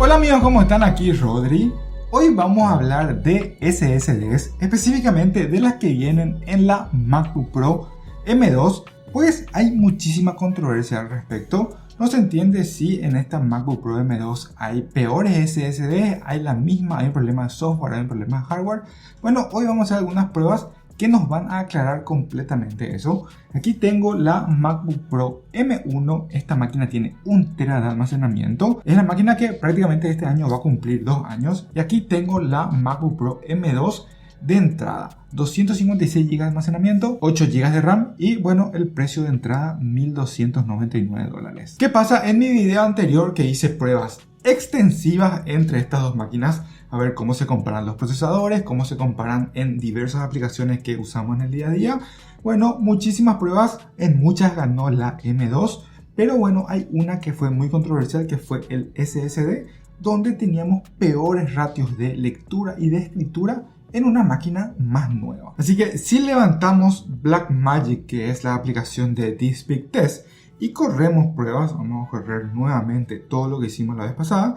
Hola amigos, ¿cómo están? Aquí Rodri. Hoy vamos a hablar de SSDs, específicamente de las que vienen en la MacBook Pro M2, pues hay muchísima controversia al respecto. No se entiende si en esta MacBook Pro M2 hay peores SSDs, hay la misma, hay un problema de software, hay un problema de hardware. Bueno, hoy vamos a hacer algunas pruebas que nos van a aclarar completamente eso. Aquí tengo la MacBook Pro M1, esta máquina tiene 1 TB de almacenamiento, es la máquina que prácticamente este año va a cumplir 2 años. Y aquí tengo la MacBook Pro M2 de entrada, 256 GB de almacenamiento, 8 GB de RAM y bueno, el precio de entrada $1,299. ¿Qué pasa? En mi video anterior que hice pruebas extensivas entre estas dos máquinas, a ver cómo se comparan los procesadores, cómo se comparan en diversas aplicaciones que usamos en el día a día. Bueno, muchísimas pruebas, en muchas ganó la M2, pero bueno, hay una que fue muy controversial, que fue el SSD, donde teníamos peores ratios de lectura y de escritura en una máquina más nueva. Así que si levantamos Blackmagic, que es la aplicación de DeepSpeak Test, y corremos pruebas, vamos a correr nuevamente todo lo que hicimos la vez pasada,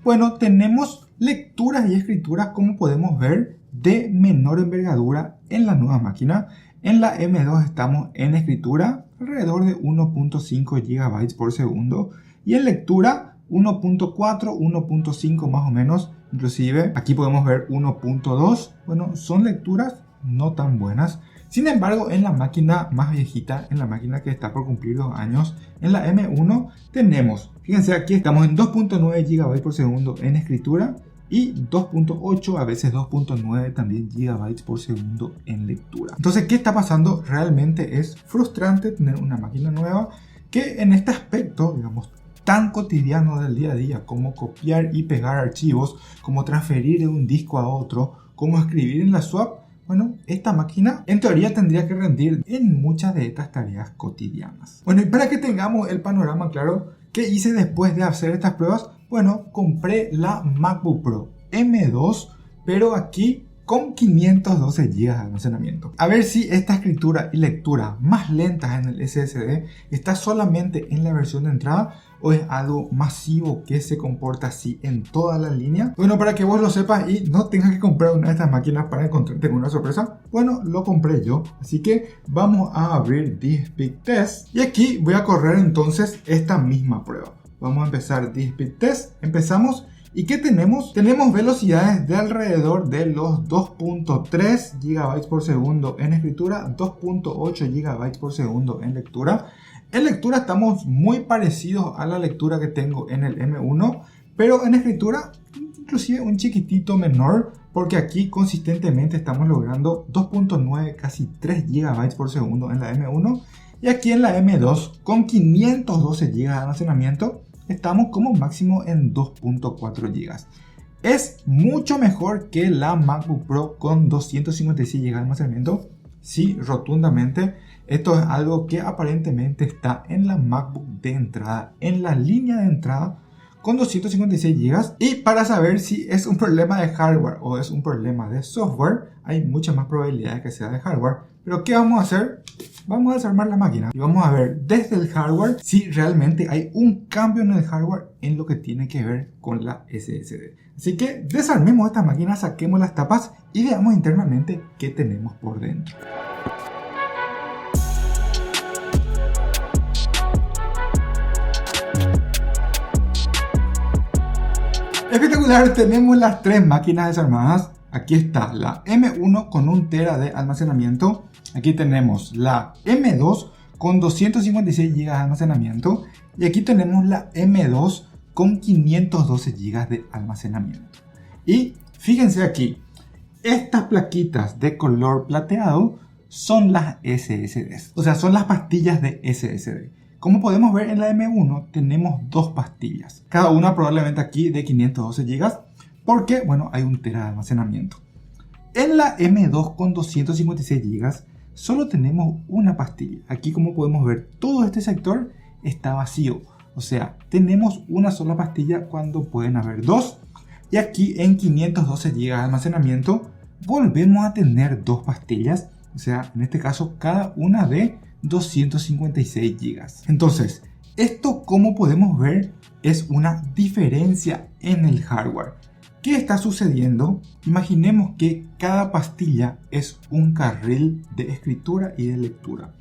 bueno, tenemos lecturas y escrituras, como podemos ver, de menor envergadura en la nueva máquina. En la M2 estamos en escritura alrededor de 1.5 GB por segundo y en lectura 1.4, 1.5 más o menos. Inclusive aquí podemos ver 1.2. Bueno, son lecturas no tan buenas. Sin embargo, en la máquina más viejita, en la máquina que está por cumplir 2 años, en la M1 tenemos, fíjense, aquí estamos en 2.9 GB por segundo en escritura y 2.8, a veces 2.9 también GB por segundo en lectura. Entonces, ¿qué está pasando? Realmente es frustrante tener una máquina nueva que en este aspecto, digamos, tan cotidiano del día a día, como copiar y pegar archivos, como transferir de un disco a otro, como escribir en la swap. Bueno, esta máquina en teoría tendría que rendir en muchas de estas tareas cotidianas. Bueno, y para que tengamos el panorama claro, ¿qué hice después de hacer estas pruebas? Bueno, compré la MacBook Pro M2, pero aquí con 512 GB de almacenamiento. A ver si esta escritura y lectura más lentas en el SSD está solamente en la versión de entrada o es algo masivo que se comporta así en toda la línea. Bueno, para que vos lo sepas y no tengas que comprar una de estas máquinas para encontrarte con una sorpresa, bueno, lo compré yo. Así que vamos a abrir DeepSpeak Test y aquí voy a correr entonces esta misma prueba. Vamos a empezar DeepSpeak Test, empezamos. ¿Y qué tenemos? Tenemos velocidades de alrededor de los 2.3 GB por segundo en escritura, 2.8 GB por segundo en lectura. En lectura estamos muy parecidos a la lectura que tengo en el M1, pero en escritura inclusive un chiquitito menor, porque aquí consistentemente estamos logrando 2.9, casi 3 GB por segundo en la M1. Y aquí en la M2 con 512 GB de almacenamiento estamos como máximo en 2.4 GB. Es mucho mejor que la MacBook Pro con 256 GB de almacenamiento. Sí, rotundamente. Esto es algo que aparentemente está en la MacBook de entrada, en la línea de entrada con 256 GB. Y para saber si es un problema de hardware o es un problema de software, hay muchas más probabilidades que sea de hardware. Pero ¿qué vamos a hacer? Vamos a desarmar la máquina y vamos a ver desde el hardware si realmente hay un cambio en el hardware en lo que tiene que ver con la SSD. Así que desarmemos esta máquina, saquemos las tapas y veamos internamente qué tenemos por dentro. Espectacular, tenemos las 3 máquinas desarmadas. Aquí está la M1 con 1 TB de almacenamiento. Aquí tenemos la M2 con 256 GB de almacenamiento. Y aquí tenemos la M2 con 512 GB de almacenamiento. Y fíjense aquí, estas plaquitas de color plateado son las SSDs. O sea, son las pastillas de SSD. Como podemos ver en la M1 tenemos 2 pastillas. Cada una probablemente aquí de 512 GB. Porque, bueno, hay 1 TB de almacenamiento. En la M2 con 256 GB solo tenemos una pastilla. Aquí, como podemos ver, todo este sector está vacío. O sea, tenemos una sola pastilla cuando pueden haber 2. Y aquí en 512 GB de almacenamiento volvemos a tener 2 pastillas. O sea, en este caso cada una de 256 GB. Entonces, esto, como podemos ver, es una diferencia en el hardware. ¿Qué está sucediendo? Imaginemos que cada pastilla es un carril de escritura y de lectura.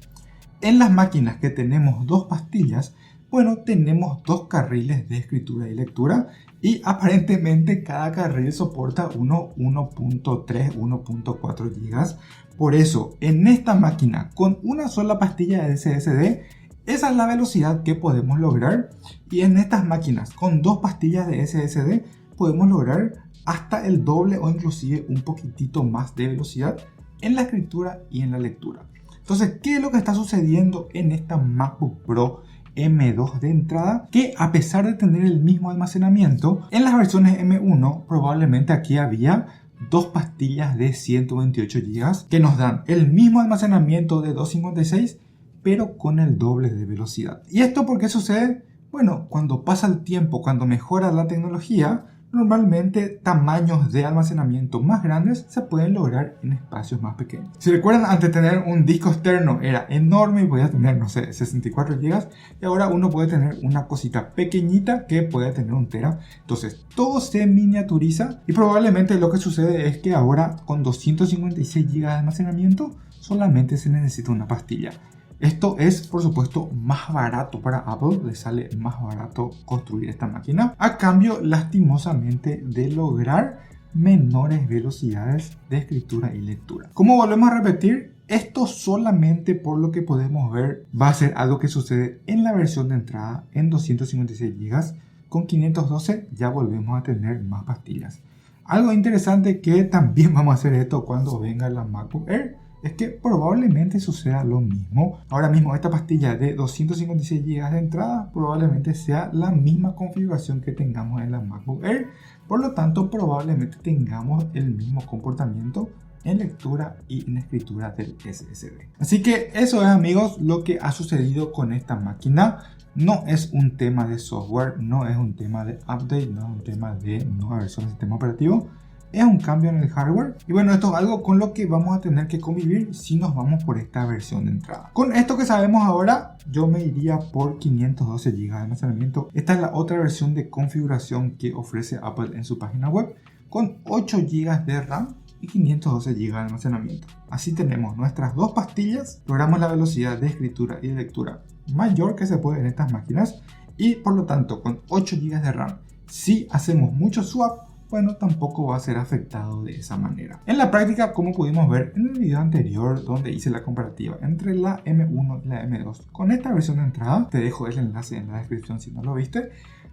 En las máquinas que tenemos dos pastillas, bueno, tenemos dos carriles de escritura y lectura y aparentemente cada carril soporta 1.3, 1.4 GB. Por eso, en esta máquina con una sola pastilla de SSD, esa es la velocidad que podemos lograr, y en estas máquinas con dos pastillas de SSD podemos lograr hasta el doble o inclusive un poquitito más de velocidad en la escritura y en la lectura. Entonces, ¿qué es lo que está sucediendo en esta MacBook Pro M2 de entrada? Que a pesar de tener el mismo almacenamiento, en las versiones M1 probablemente aquí había dos pastillas de 128 GB que nos dan el mismo almacenamiento de 256, pero con el doble de velocidad. ¿Y esto por qué sucede? Bueno, cuando pasa el tiempo, cuando mejora la tecnología, normalmente tamaños de almacenamiento más grandes se pueden lograr en espacios más pequeños. Si recuerdan, antes de tener un disco externo era enorme y podía tener, no sé, 64 GB, y ahora uno puede tener una cosita pequeñita que puede tener 1 TB. Entonces todo se miniaturiza y probablemente lo que sucede es que ahora con 256 GB de almacenamiento solamente se necesita una pastilla. Esto es, por supuesto, más barato para Apple, le sale más barato construir esta máquina, a cambio, lastimosamente, de lograr menores velocidades de escritura y lectura. Como volvemos a repetir, esto solamente por lo que podemos ver va a ser algo que sucede en la versión de entrada en 256 GB. Con 512 ya volvemos a tener más pastillas. Algo interesante que también vamos a hacer esto cuando venga la MacBook Air es que probablemente suceda lo mismo. Ahora mismo esta pastilla de 256 GB de entrada probablemente sea la misma configuración que tengamos en la MacBook Air. Por lo tanto, probablemente tengamos el mismo comportamiento en lectura y en escritura del SSD. Así que eso es, amigos, lo que ha sucedido con esta máquina. No es un tema de software, no es un tema de update, no es un tema de nueva versión del sistema operativo. Es un cambio en el hardware y bueno, esto es algo con lo que vamos a tener que convivir si nos vamos por esta versión de entrada. Con esto que sabemos ahora, yo me iría por 512 GB de almacenamiento. Esta es la otra versión de configuración que ofrece Apple en su página web, con 8 GB de RAM y 512 GB de almacenamiento. Así tenemos nuestras dos pastillas, logramos la velocidad de escritura y de lectura mayor que se puede en estas máquinas, y por lo tanto con 8 GB de RAM, si hacemos mucho swap, bueno, tampoco va a ser afectado de esa manera. En la práctica, como pudimos ver en el video anterior donde hice la comparativa entre la M1 y la M2 con esta versión de entrada, te dejo el enlace en la descripción si no lo viste,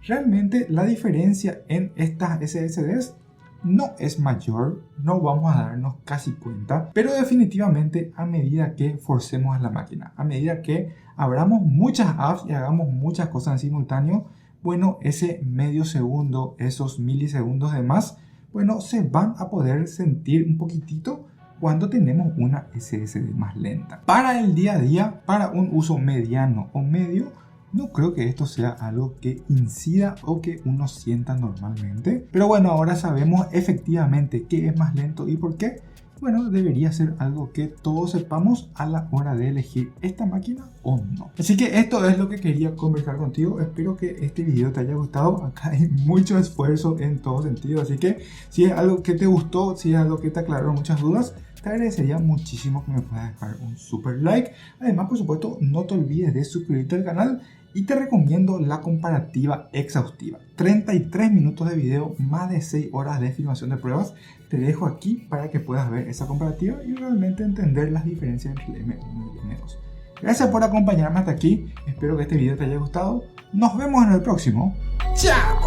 realmente la diferencia en estas SSDs no es mayor, no vamos a darnos casi cuenta, pero definitivamente a medida que forcemos a la máquina, a medida que abramos muchas apps y hagamos muchas cosas en simultáneo, bueno, ese medio segundo, esos milisegundos de más, bueno, se van a poder sentir un poquitito cuando tenemos una SSD más lenta. Para el día a día, para un uso mediano o medio, no creo que esto sea algo que incida o que uno sienta normalmente. Pero bueno, ahora sabemos efectivamente qué es más lento y por qué. Bueno, debería ser algo que todos sepamos a la hora de elegir esta máquina o no. Así que esto es lo que quería conversar contigo. Espero que este video te haya gustado. Acá hay mucho esfuerzo en todo sentido. Así que si es algo que te gustó, si es algo que te aclaró muchas dudas, te agradecería muchísimo que me puedas dejar un super like. Además, por supuesto, no te olvides de suscribirte al canal. Y te recomiendo la comparativa exhaustiva. 33 minutos de video, más de 6 horas de filmación de pruebas. Te dejo aquí para que puedas ver esa comparativa y realmente entender las diferencias entre el M1 y el M2. Gracias por acompañarme hasta aquí. Espero que este video te haya gustado. Nos vemos en el próximo. ¡Chao!